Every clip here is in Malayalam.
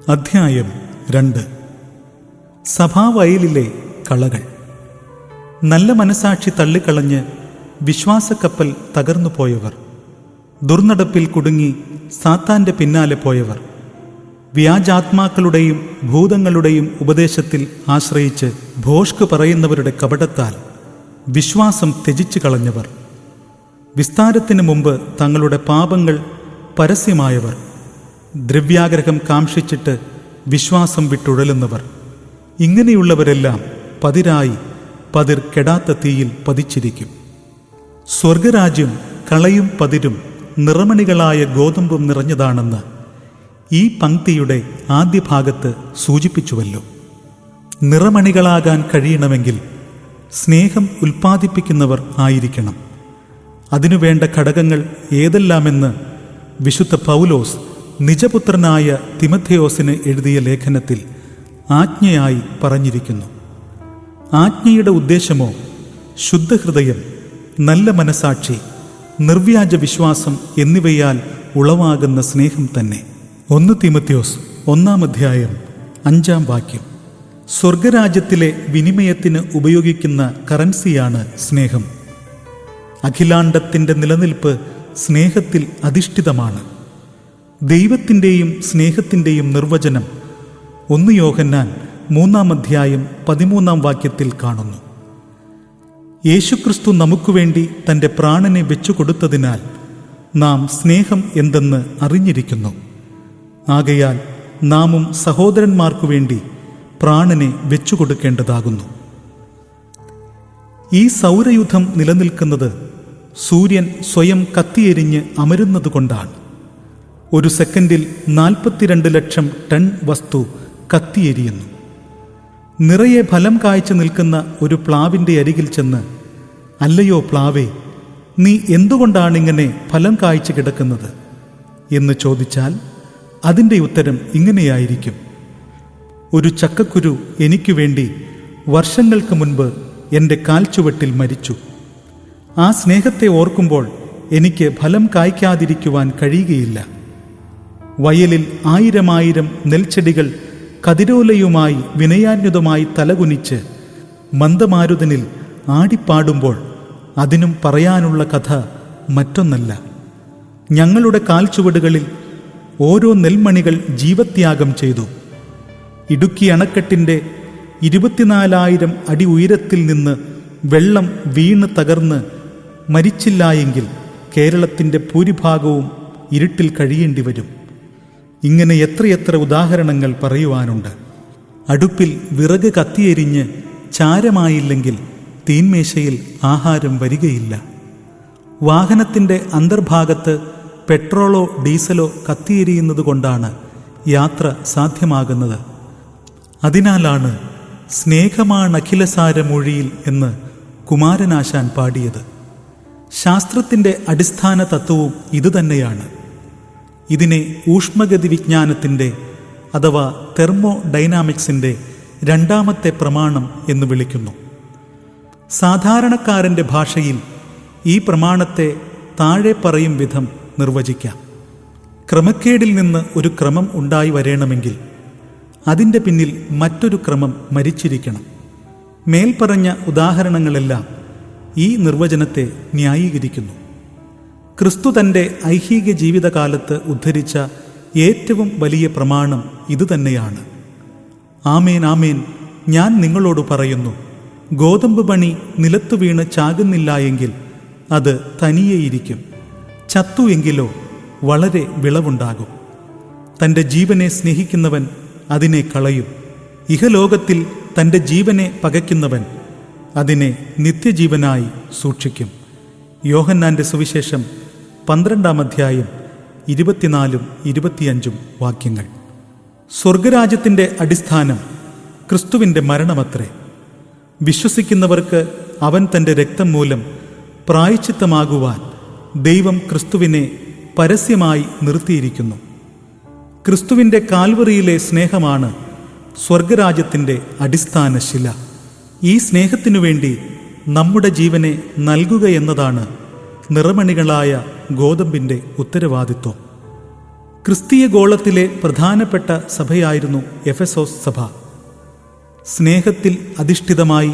അധ്യായം 2. സഭാവയലിലെ കളകൾ. നല്ല മനസാക്ഷി തള്ളിക്കളഞ്ഞ് വിശ്വാസക്കപ്പൽ തകർന്നു പോയവർ, ദുർനടപ്പിൽ കുടുങ്ങി സാത്താന്റെ പിന്നാലെ പോയവർ, വ്യാജാത്മാക്കളുടെയും ഭൂതങ്ങളുടെയും ഉപദേശത്തിൽ ആശ്രയിച്ച് ഭോഷ്ക് പറയുന്നവരുടെ കപടത്താൽ വിശ്വാസം ത്യജിച്ചു കളഞ്ഞവർ, വിസ്താരത്തിന് മുമ്പ് തങ്ങളുടെ പാപങ്ങൾ പരസ്യമായവർ, ദ്രവ്യാഗ്രഹം കാംക്ഷിച്ചിട്ട് വിശ്വാസം വിട്ടുഴലുന്നവർ, ഇങ്ങനെയുള്ളവരെല്ലാം പതിരായി പതിർ കെടാത്ത തീയിൽ പതിച്ചിരിക്കും. സ്വർഗരാജ്യം കളയും പതിരും നിറമണികളായ ഗോതമ്പും നിറഞ്ഞതാണെന്ന് ഈ പംക്തിയുടെ ആദ്യ ഭാഗത്ത് സൂചിപ്പിച്ചുവല്ലോ. നിറമണികളാകാൻ കഴിയണമെങ്കിൽ സ്നേഹം ഉൽപ്പാദിപ്പിക്കുന്നവർ ആയിരിക്കണം. അതിനുവേണ്ട ഘടകങ്ങൾ ഏതെല്ലാമെന്ന് വിശുദ്ധ പൗലോസ് നിജപുത്രനായ തിമഥെയോസിന് എഴുതിയ ലേഖനത്തിൽ ആജ്ഞയായി പറഞ്ഞിരിക്കുന്നു. ആജ്ഞയുടെ ഉദ്ദേശമോ ശുദ്ധഹൃദയം, നല്ല മനസാക്ഷി, നിർവ്യാജ വിശ്വാസം എന്നിവയാൽ ഉളവാകുന്ന സ്നേഹം തന്നെ. 1 തിമഥെയോസ് 1:5 സ്വർഗരാജ്യത്തിലെ വിനിമയത്തിന് ഉപയോഗിക്കുന്ന കറൻസിയാണ് സ്നേഹം. അഖിലാണ്ടത്തിൻ്റെ നിലനിൽപ്പ് സ്നേഹത്തിൽ അധിഷ്ഠിതമാണ്. ദൈവത്തിൻ്റെയും സ്നേഹത്തിൻ്റെയും നിർവചനം 1 യോഹന്നാൻ 3:13 കാണുന്നു. യേശുക്രിസ്തു നമുക്കുവേണ്ടി തൻ്റെ പ്രാണനെ വെച്ചുകൊടുത്തതിനാൽ നാം സ്നേഹം എന്തെന്ന് അറിഞ്ഞിരിക്കുന്നു. ആകയാൽ നാമും സഹോദരന്മാർക്കു വേണ്ടി പ്രാണനെ വെച്ചുകൊടുക്കേണ്ടതാകുന്നു. ഈ സൗരയുധം നിലനിൽക്കുന്നത് സൂര്യൻ സ്വയം കത്തിയെരിഞ്ഞ് അമരുന്നതുകൊണ്ടാണ്. ഒരു സെക്കൻഡിൽ 42 ലക്ഷം ടൺ വസ്തു കത്തിയെരിയുന്നു. നിറയെ ഫലം കായ്ച്ചു നിൽക്കുന്ന ഒരു പ്ലാവിൻ്റെ അരികിൽ ചെന്ന്, അല്ലയോ പ്ലാവേ, നീ എന്തുകൊണ്ടാണിങ്ങനെ ഫലം കായ്ച്ചു കിടക്കുന്നത് എന്ന് ചോദിച്ചാൽ അതിൻ്റെ ഉത്തരം ഇങ്ങനെയായിരിക്കും: ഒരു ചക്കക്കുരു എനിക്കു വേണ്ടി വർഷങ്ങൾക്ക് മുൻപ് എൻ്റെ കാൽച്ചുവട്ടിൽ മരിച്ചു. ആ സ്നേഹത്തെ ഓർക്കുമ്പോൾ എനിക്ക് ഫലം കായ്ക്കാതിരിക്കുവാൻ കഴിയുകയില്ല. വയലിൽ 1000 നെൽച്ചെടികൾ കതിരോലയുമായി വിനയാന്വിതമായി തലകുനിച്ച് മന്ദമാരുതനിൽ ആടിപ്പാടുമ്പോൾ അതിനും പറയാനുള്ള കഥ മറ്റൊന്നല്ല. ഞങ്ങളുടെ കാൽച്ചുവടുകളിൽ ഓരോ നെൽമണികൾ ജീവത്യാഗം ചെയ്തു. ഇടുക്കി അണക്കെട്ടിൻ്റെ 24,000 അടി ഉയരത്തിൽ നിന്ന് വെള്ളം വീണ് തകർന്ന് മരിച്ചില്ലായെങ്കിൽ കേരളത്തിൻ്റെ ഭൂരിഭാഗവും ഇരുട്ടിൽ കഴിയേണ്ടി വരും. ഇങ്ങനെ എത്രയെത്ര ഉദാഹരണങ്ങൾ പറയുവാനുണ്ട്. അടുപ്പിൽ വിറക് കത്തിയെരിഞ്ഞ് ചാരമായില്ലെങ്കിൽ തീന്മേശയിൽ ആഹാരം വരികയില്ല. വാഹനത്തിൻ്റെ അന്തർഭാഗത്ത് പെട്രോളോ ഡീസലോ കത്തിയെരിയുന്നത് കൊണ്ടാണ് യാത്ര സാധ്യമാകുന്നത്. അതിനാലാണ് സ്നേഹമാണഖിലസാരമൊഴിയിൽ എന്ന് കുമാരനാശാൻ പാടിയത്. ശാസ്ത്രത്തിൻ്റെ അടിസ്ഥാന തത്വവും ഇതുതന്നെയാണ്. ഇതിനെ ഊഷ്മഗതി വിജ്ഞാനത്തിൻ്റെ അഥവാ തെർമോഡൈനാമിക്സിൻ്റെ 2ാമത്തെ പ്രമാണം എന്ന് വിളിക്കുന്നു. സാധാരണക്കാരൻ്റെ ഭാഷയിൽ ഈ പ്രമാണത്തെ താഴെ പറയും വിധം നിർവചിക്കാം: ക്രമക്കേടിൽ നിന്ന് ഒരു ക്രമം ഉണ്ടായി വരണമെങ്കിൽ അതിൻ്റെ പിന്നിൽ മറ്റൊരു ക്രമം മരിച്ചിരിക്കണം. മേൽപ്പറഞ്ഞ ഉദാഹരണങ്ങളെല്ലാം ഈ നിർവചനത്തെ ന്യായീകരിക്കുന്നു. ക്രിസ്തു തൻ്റെ ഐഹിക ജീവിതകാലത്ത് ഉദ്ധരിച്ച ഏറ്റവും വലിയ പ്രമാണം ഇതുതന്നെയാണ്: ആമേൻ ആമേൻ, ഞാൻ നിങ്ങളോട് പറയുന്നു, ഗോതമ്പ് മണി നിലത്തു വീണ് ചാകുന്നില്ല എങ്കിൽ അത് തനിയെയിരിക്കും, ചത്തു എങ്കിലോ വളരെ വിളവുണ്ടാകും. തൻ്റെ ജീവനെ സ്നേഹിക്കുന്നവൻ അതിനെ കളയും. ഇഹലോകത്തിൽ തൻ്റെ ജീവനെ പകയ്ക്കുന്നവൻ അതിനെ നിത്യജീവനായി സൂക്ഷിക്കും. യോഹന്നാൻ്റെ സുവിശേഷം 12:24-25 സ്വർഗരാജ്യത്തിൻ്റെ അടിസ്ഥാനം ക്രിസ്തുവിൻ്റെ മരണമത്രേ. വിശ്വസിക്കുന്നവർക്ക് അവൻ തൻ്റെ രക്തം മൂലം പ്രായശ്ചിത്തമാകുവാൻ ദൈവം ക്രിസ്തുവിനെ പരസ്യമായി നിർത്തിയിരിക്കുന്നു. ക്രിസ്തുവിൻ്റെ കാൽവറിയിലെ സ്നേഹമാണ് സ്വർഗരാജ്യത്തിൻ്റെ അടിസ്ഥാന ശില. ഈ സ്നേഹത്തിനു വേണ്ടി നമ്മുടെ ജീവനെ നൽകുക എന്നതാണ് നിറമണികളായ ഗോതമ്പിൻ്റെ ഉത്തരവാദിത്വം. ക്രിസ്തീയ ഗോളത്തിലെ പ്രധാനപ്പെട്ട സഭയായിരുന്നു എഫെസോസ് സഭ. സ്നേഹത്തിൽ അധിഷ്ഠിതമായി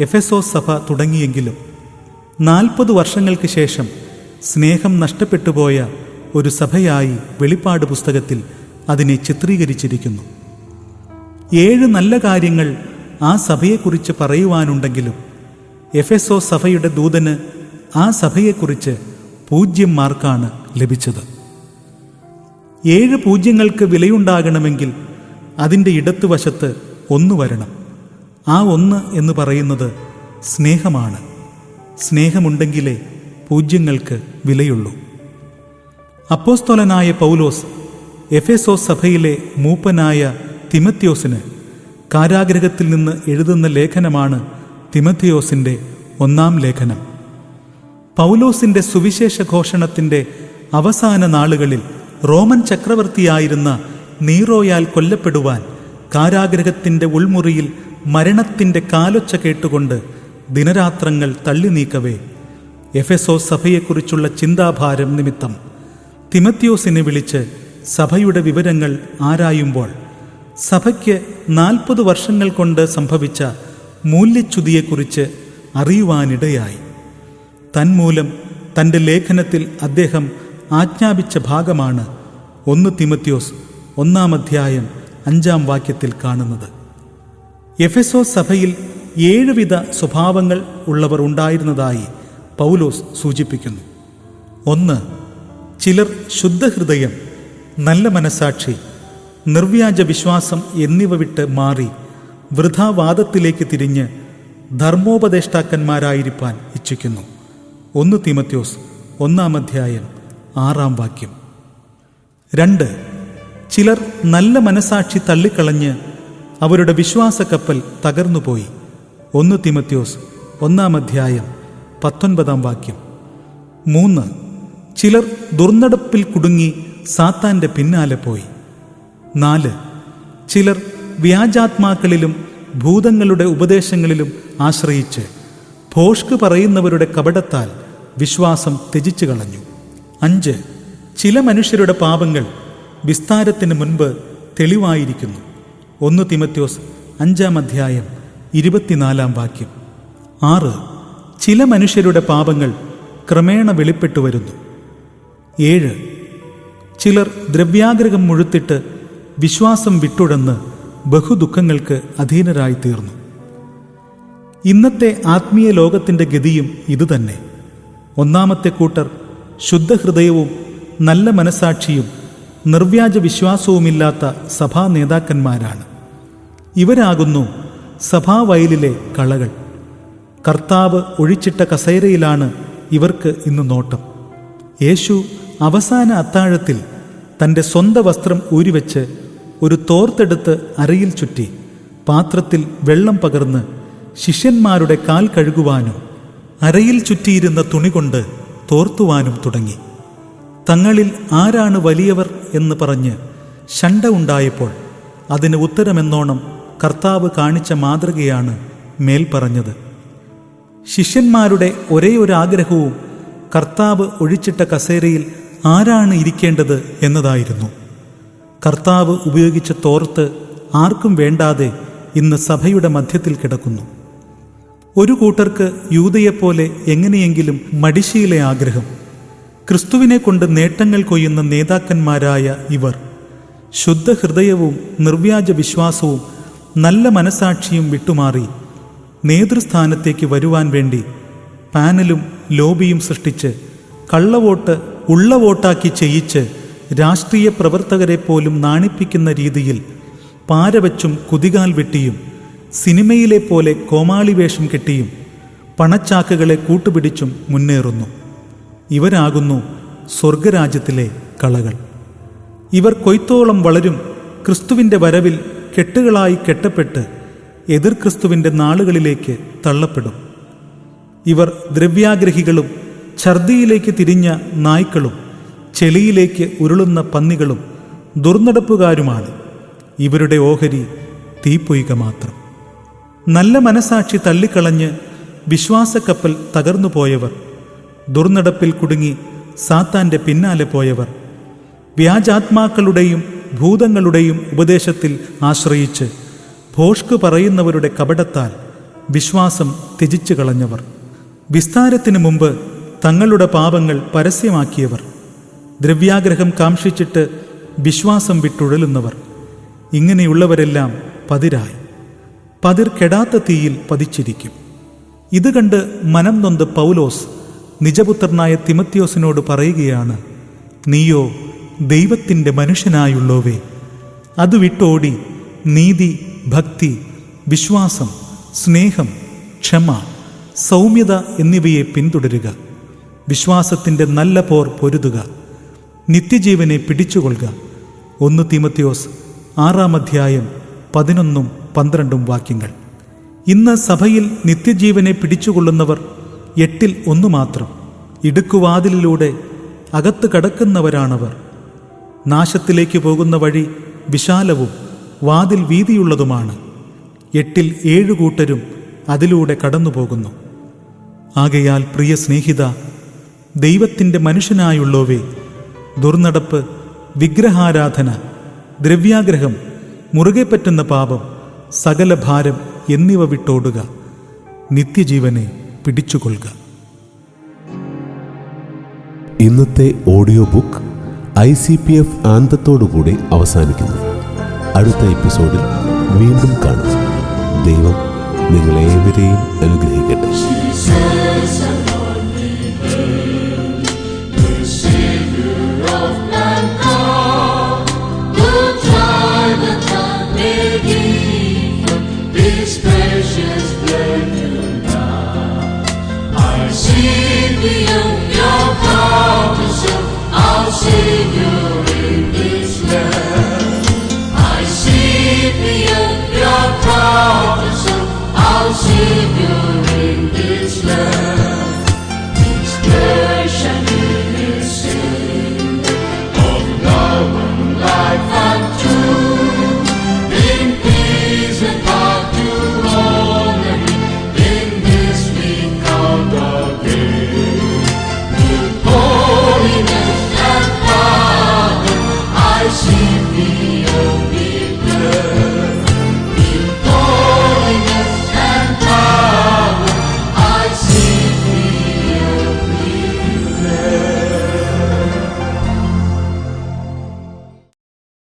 എഫെസോസ് സഭ തുടങ്ങിയെങ്കിലും 40 വർഷങ്ങൾക്ക് ശേഷം സ്നേഹം നഷ്ടപ്പെട്ടുപോയ ഒരു സഭയായി വെളിപ്പാട് പുസ്തകത്തിൽ അതിനെ ചിത്രീകരിച്ചിരിക്കുന്നു. 7 നല്ല കാര്യങ്ങൾ ആ സഭയെക്കുറിച്ച് പറയുവാനുണ്ടെങ്കിലും എഫെസോസ് സഭയുടെ ദൂതന് ആ സഭയെക്കുറിച്ച് 0 മാർക്കാണ് ലഭിച്ചത്. 7 പൂജ്യങ്ങൾക്ക് വിലയുണ്ടാകണമെങ്കിൽ അതിൻ്റെ ഇടത്തുവശത്ത് 1 വരണം. ആ 1 എന്ന് പറയുന്നത് സ്നേഹമാണ്. സ്നേഹമുണ്ടെങ്കിലേ പൂജ്യങ്ങൾക്ക് വിലയുള്ളൂ. അപ്പോസ്തലനായ പൗലോസ് എഫെസോസ് സഭയിലെ മൂപ്പനായ തിമത്യോസിന് കാരാഗൃഹത്തിൽ നിന്ന് എഴുതുന്ന ലേഖനമാണ് തിമത്യോസിൻ്റെ 1-ാം ലേഖനം. പൗലോസിൻ്റെ സുവിശേഷ ഘോഷണത്തിൻ്റെ അവസാന നാളുകളിൽ റോമൻ ചക്രവർത്തിയായിരുന്ന നീറോയാൽ കൊല്ലപ്പെടുവാൻ കാരാഗൃഹത്തിൻ്റെ ഉൾമുറിയിൽ മരണത്തിൻ്റെ കാലൊച്ച കേട്ടുകൊണ്ട് ദിനരാത്രങ്ങൾ തള്ളി നീക്കവേ എഫെസോസ് സഭയെക്കുറിച്ചുള്ള ചിന്താഭാരം നിമിത്തം തിമത്യോസിനെ വിളിച്ച് സഭയുടെ വിവരങ്ങൾ ആരായുമ്പോൾ സഭയ്ക്ക് 40 വർഷങ്ങൾ കൊണ്ട് സംഭവിച്ച മൂല്യച്യുതിയെക്കുറിച്ച് അറിയുവാനിടയായി. തന്മൂലം തൻ്റെ ലേഖനത്തിൽ അദ്ദേഹം ആജ്ഞാപിച്ച ഭാഗമാണ് 1 തിമത്യോസ് 1-ാം അധ്യായം 5-ാം വാക്യത്തിൽ കാണുന്നത്. എഫെസോസ് സഭയിൽ 7 വിധ സ്വഭാവങ്ങൾ ഉള്ളവർ ഉണ്ടായിരുന്നതായി പൗലോസ് സൂചിപ്പിക്കുന്നു. 1. ചിലർ ശുദ്ധഹൃദയം, നല്ല മനസാക്ഷി, നിർവ്യാജ വിശ്വാസം എന്നിവ വിട്ട് മാറി വൃഥാവാദത്തിലേക്ക് തിരിഞ്ഞ് ധർമ്മോപദേഷ്ടാക്കന്മാരായിരിക്കാൻ ഇച്ഛിക്കുന്നു. 1 തിമത്യോസ് 1-ാം അധ്യായം 6-ാം വാക്യം. 2. ചിലർ നല്ല മനസാക്ഷി തള്ളിക്കളഞ്ഞ് അവരുടെ വിശ്വാസക്കപ്പൽ തകർന്നുപോയി. 1 തിമത്യോസ് 1-ാം അധ്യായം 19-ാം വാക്യം. 3. ചിലർ ദുർനടപ്പിൽ കുടുങ്ങി സാത്താൻ്റെ പിന്നാലെ പോയി. 4. ചിലർ വ്യാജാത്മാക്കളിലും ഭൂതങ്ങളുടെ ഉപദേശങ്ങളിലും ആശ്രയിച്ച് ഭോഷ്ക് പറയുന്നവരുടെ കപടത്താൽ വിശ്വാസം ത്യജിച്ചു കളഞ്ഞു. 5. ചില മനുഷ്യരുടെ പാപങ്ങൾ വിസ്താരത്തിന് മുൻപ് തെളിവായിരിക്കുന്നു. 1 തിമത്യോസ് 5-ാം അധ്യായം 24-ാം വാക്യം. 6. ചില മനുഷ്യരുടെ പാപങ്ങൾ ക്രമേണ വെളിപ്പെട്ടു വരുന്നു. 7. ചിലർ ദ്രവ്യാഗ്രഹം മുഴുത്തിട്ട് വിശ്വാസം വിട്ടുടന്ന് ബഹുദുഃഖങ്ങൾക്ക് അധീനരായി തീർന്നു. ഇന്നത്തെ ആത്മീയ ലോകത്തിൻ്റെ ഗതിയും ഇതുതന്നെ. 1-ാമത്തെ കൂട്ടർ ശുദ്ധഹൃദയവും നല്ല മനസാക്ഷിയും നിർവ്യാജ വിശ്വാസവുമില്ലാത്ത സഭാ നേതാക്കന്മാരാണ്. ഇവരാകുന്നു സഭാവയലിലെ കളകൾ. കർത്താവ് ഒഴിച്ചിട്ട കസേരയിലാണ് ഇവർക്ക് ഇന്ന് നോട്ടം. യേശു അവസാന അത്താഴത്തിൽ തൻ്റെ സ്വന്തം വസ്ത്രം ഊരിവെച്ച് ഒരു തോർത്തെടുത്ത് അരയിൽ ചുറ്റി പാത്രത്തിൽ വെള്ളം പകർന്ന് ശിഷ്യന്മാരുടെ കാൽ കഴുകുവാനും അരയിൽ ചുറ്റിയിരുന്ന തുണി കൊണ്ട് തോർത്തുവാനും തുടങ്ങി. തങ്ങളിൽ ആരാണ് വലിയവർ എന്ന് പറഞ്ഞ് ശണ്ട ഉണ്ടായപ്പോൾ അതിന് ഉത്തരമെന്നോണം കർത്താവ് കാണിച്ച മാതൃകയാണ് മേൽ പറഞ്ഞത്. ശിഷ്യന്മാരുടെ ഒരേ ഒരു ആഗ്രഹവും കർത്താവ് ഒഴിച്ചിട്ട കസേരയിൽ ആരാണ് ഇരിക്കേണ്ടത് എന്നതായിരുന്നു. കർത്താവ് ഉപയോഗിച്ച തോർത്ത് ആർക്കും വേണ്ടാതെ ഇന്ന് സഭയുടെ മധ്യത്തിൽ കിടക്കുന്നു. ഒരു കൂട്ടർക്ക് യൂദയെപ്പോലെ എങ്ങനെയെങ്കിലും മടിശീല ആഗ്രഹം. ക്രിസ്തുവിനെ കൊണ്ട് നേട്ടങ്ങൾ കൊയ്യുന്ന നേതാക്കന്മാരായ ഇവർ ശുദ്ധഹൃദയവും നിർവ്യാജ വിശ്വാസവും നല്ല മനസാക്ഷിയും വിട്ടുമാറി നേതൃസ്ഥാനത്തേക്ക് വരുവാൻ വേണ്ടി പാനലും ലോബിയും സൃഷ്ടിച്ച് കള്ളവോട്ട് ഉള്ള വോട്ടാക്കി ചെയ്യിച്ച് രാഷ്ട്രീയ പ്രവർത്തകരെ പോലും നാണിപ്പിക്കുന്ന രീതിയിൽ പാരവച്ചും കുതികാൽ വെട്ടിയും സിനിമയിലെ പോലെ കോമാളി വേഷം കെട്ടിയും പണച്ചാക്കുകളെ കൂട്ടുപിടിച്ചും മുന്നേറുന്നു. ഇവരാകുന്നു സ്വർഗരാജ്യത്തിലെ കളകൾ. ഇവർ കൊയ്ത്തോളം വളരും ക്രിസ്തുവിൻ്റെ വരവിൽ കെട്ടുകളായി കെട്ടപ്പെട്ട് എതിർ ക്രിസ്തുവിൻ്റെ നാളുകളിലേക്ക് തള്ളപ്പെടും. ഇവർ ദ്രവ്യാഗ്രഹികളും ഛർദിയിലേക്ക് തിരിഞ്ഞ നായ്ക്കളും ചെളിയിലേക്ക് ഉരുളുന്ന പന്നികളും ദുർനടപ്പുകാരുമാണ്. ഇവരുടെ ഓഹരി തീപ്പൊയ്ക മാത്രം. നല്ല മനസാക്ഷി തള്ളിക്കളഞ്ഞ് വിശ്വാസക്കപ്പൽ തകർന്നു പോയവർ, ദുർനടപ്പിൽ കുടുങ്ങി സാത്താൻ്റെ പിന്നാലെ പോയവർ, വ്യാജാത്മാക്കളുടെയും ഭൂതങ്ങളുടെയും ഉപദേശത്തിൽ ആശ്രയിച്ച് ഭോഷ്ക് പറയുന്നവരുടെ കപടത്താൽ വിശ്വാസം ത്യജിച്ചു കളഞ്ഞവർ, വിസ്താരത്തിനു മുമ്പ് തങ്ങളുടെ പാപങ്ങൾ പരസ്യമാക്കിയവർ, ദ്രവ്യാഗ്രഹം കാംക്ഷിച്ചിട്ട് വിശ്വാസം വിട്ടുഴലുന്നവർ, ഇങ്ങനെയുള്ളവരെല്ലാം പതിരായി പതിർ കെടാത്ത തീയിൽ പതിച്ചിരിക്കും. ഇത് കണ്ട് മനം നൊന്ത് പൗലോസ് നിജപുത്രനായ തിമത്യോസിനോട് പറയുകയാണ്, നീയോ ദൈവത്തിൻ്റെ മനുഷ്യനായുള്ളോവേ, അത് വിട്ടോടി നീതി, ഭക്തി, വിശ്വാസം, സ്നേഹം, ക്ഷമ, സൗമ്യത എന്നിവയെ പിന്തുടരുക. വിശ്വാസത്തിൻ്റെ നല്ല പോർ പൊരുതുക. നിത്യജീവനെ പിടിച്ചുകൊള്ളുക. 1 തീമത്യോസ് 6:11-12 വാക്യങ്ങൾ. ഇന്ന് സഭയിൽ നിത്യജീവനെ പിടിച്ചുകൊള്ളുന്നവർ 8 മാത്രം. ഇടുക്കുവാതിലിലൂടെ അകത്ത് കടക്കുന്നവരാണവർ. നാശത്തിലേക്ക് പോകുന്ന വഴി വിശാലവും വാതിൽ വീതിയുള്ളതുമാണ്. 7 കൂട്ടരും അതിലൂടെ കടന്നുപോകുന്നു. ആകയാൽ പ്രിയ സ്നേഹിത, ദൈവത്തിൻ്റെ മനുഷ്യനായുള്ളോവേ, ദുർനടപ്പ്, വിഗ്രഹാരാധന, ദ്രവ്യാഗ്രഹം, മുറുകെ പറ്റുന്ന പാപം, സകല ഭാരം എന്നിവ വിട്ടോടുക. നിത്യജീവനെ പിടിച്ചുകൊള്ളുക. ഇന്നത്തെ ഓഡിയോ ബുക്ക് ICPF ആനന്ദത്തോടുകൂടി അവസാനിക്കുന്നു. അടുത്ത എപ്പിസോഡിൽ വീണ്ടും കാണാം. ദൈവം നിങ്ങളേവരെയും അനുഗ്രഹിക്കട്ടെ.